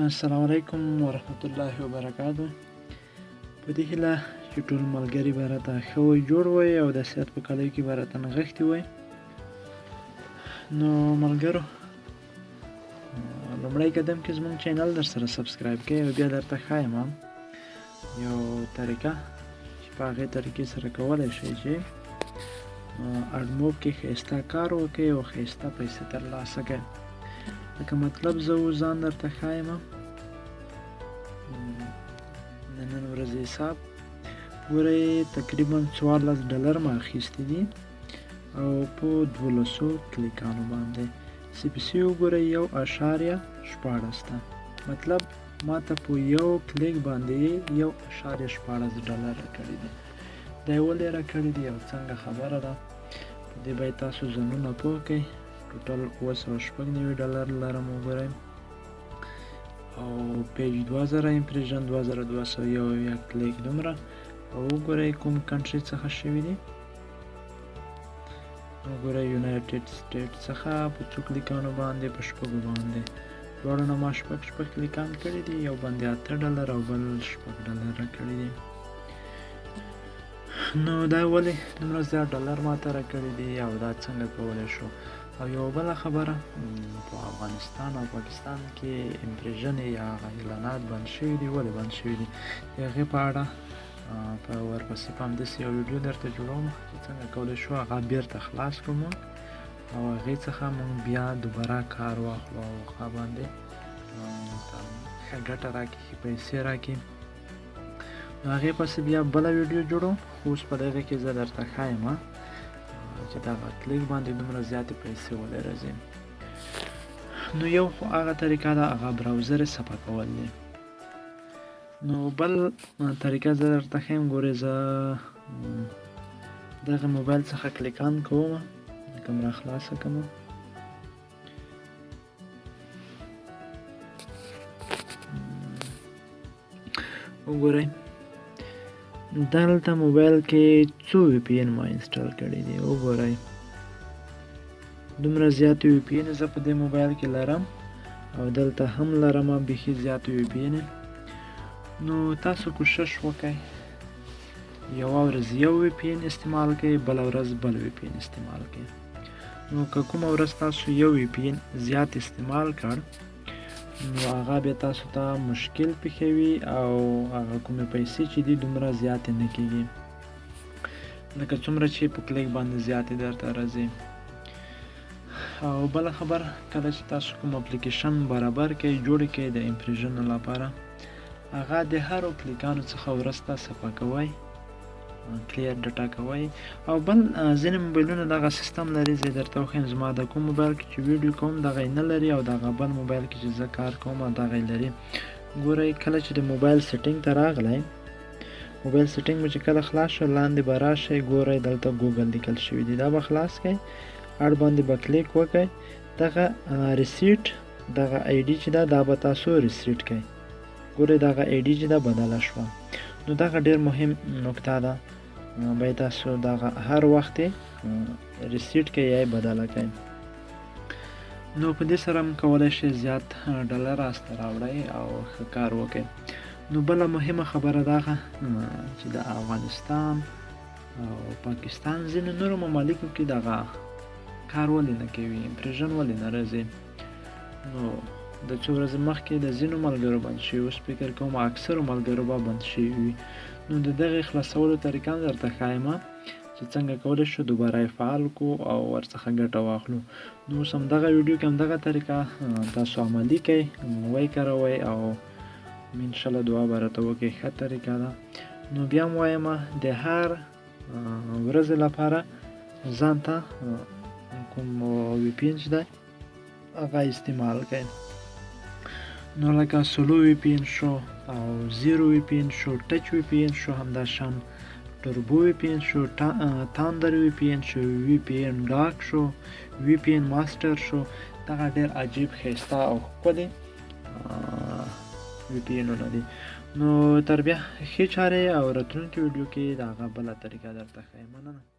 السلام علیکم ورحمت الله وبرکاته. په دې هیله چې ټول ملګري به راته ښه وی جوړ وی او د صحت په کالیو کې به راته نغښتي وی. نو ملګرو لومړی قدم کې زموږ چینل در سره سبسکرایب کړئ او بیا درته ښایم یو طریقه چې په هغې طریقې سره کولی شئ چې اډموب کې ښایسته کار وکړئ او ښایسته پیسې ترلاسه کړئ. لکه مطلب زه اوس ځان درته ښایم. د نن ورځې حساب ګورئ تقریبا 14 ډالر ما اخیستي دي او په 1200 کلیکانو باندې سی پی سی وګورئ 1.14 ده. مطلب ما ته په یو کلیک باندې 1.14 ډالر راکړي دي. دا یې ولې راکړي دي او څنګه خبره ده په دې باید تاسو ځانونه پوه کړئ. ټوټل 996 ډالر لرم وګورئ او پیج 2000 امپریشن 2201 کلیک دومره او وګورئ کوم کنټري څخه شوي دي. وګورئ یونایټډ سټیټ څخه په څو کلیکانو باندې په شپږو باندې دواړو نه ما شپږ کلیکان کړي دي. یو باندې 8 ډالر او بل 6 ډالر راکړي دي. نو دا ولې دومره زیات ډالر ما ته راکړي دي او دا څنګه کولی شو. او یو بله خبره په افغانستان او پاکستان کې امپریشنې یا اعلانات بند شوي دي. ولې بند شوي دي د هغې په اړه په ورپسې په همداسې یو ویډیو درته جوړوم چې څنګه کولی شو هغه بیرته خلاص کړو موږ او هغې څخه موږ بیا دوباره کار واخلو او هغه باندې ښه ګټه راکړي ښې پیسې راکړي. نو هغې پسې بیا بله ویډیو جوړوم. اوس په دغې کې زه درته ښایم چې دغه کلیک باندې دومره زیاتې پیسې ولې راځي. نو یو خو هغه طریقه ده هغه براوزر صفا کول دی. نو بل طریقه زه درته ښیم. ګورئ زه دغه موبایل څخه کلیکان کوم کمره خلاصه کړم. وګورئ دلته موبایل کې څو وی پی این ما انسټال کړي دي. وګورئ دومره زیات وی پی این زه په دې موبایل کې لرم او دلته هم لرم بیخي زیات وی پی این. نو تاسو کوشش وکړئ یوه ورځ یو وی پی این استعمال کړئ بله ورځ بل وی پی این استعمال کړئ. نو که کومه ورځ تاسو یو وی پی این زیات استعمال کړ نو هغه بیا تاسو ته مشکل پیښوي او هغه کومې پیسې چې دي دومره زیاتې نه کېږي لکه څومره چې په کلیک باندې زیاتې درته راځي. او بله خبره کله چې تاسو کوم اپلیکیشن برابر کړئ جوړ کړئ د امپریشن لپاره هغه د هرو کلیکانو څخه وروسته صفا کوئ کلیر ډاټا کوئ. او بل ځینې موبایلونه دغه سیستم لري. زه درته وښیم زما د کوم موبایل کې چې ویډیو کوم دغه یې نه لري او دغه بل موبایل کې چې زه کار کوم دغه یې لري. ګورئ کله چې د موبایل سیټینګ ته راغلی موبایل سیټینګ مو چې کله خلاص شو لاندې به راشئ. ګورئ دلته ګوګل لیکل شوي دي دا به خلاص کړئ. اړ باندې به کلیک وکړئ. دغه ریسیټ دغه آی ډي چې ده دا به تاسو ریسیټ کړئ. ګورئ دغه آی ډي چې ده بدله شوه. نو دغه ډېر مهم نکته ده باید تاسو دغه هر وخت ریسیټ کړئ یا یې بدله کړئ. نو په دې سره هم کولی شئ زیات ډالر لاسته راوړئ او ښه کار وکړئ. نو بله مهمه خبره دغه چې د افغانستان او پاکستان ځینې نورو ممالکو کې دغه کار ولې نه کوي امپریشن ولې نه راځي. نو د څو ورځې مخکې د ځینو ملګرو بند شوي اوس فکر کوم اکثرو ملګرو به بند شوي وي. نو د دغې خلاصولو طریقه هم درته ښایم چې څنګه کولی شو دوباره یې فعال کړو او ورڅخه ګټه واخلو. نو اوس همدغه ویډیو کې همدغه طریقه تاسو عملي کړئ ویې کاروئ او انشاءالله دعا به راته وکړئ ښه طریقه ده. نو بیا هم وایم د هر ورځې لپاره ځان ته کوم وی پی این چې دی هغه استعمال کړئ. نو لکه سلو وی پی این شو او زیرو وی پی این شو ټچ وی پی این شو همداشان ټربو وی پی این شو تاندر وی پی این شو وی پی این ډاک شو وی پی این ماستر شو. دغه ډېر عجیب ښایسته او ښکلي وی پی اینونه دي. نو تر بیا ښې چارې او راتلونکي ویډیو کې د هغه بله طریقه درته ښایم. مننه.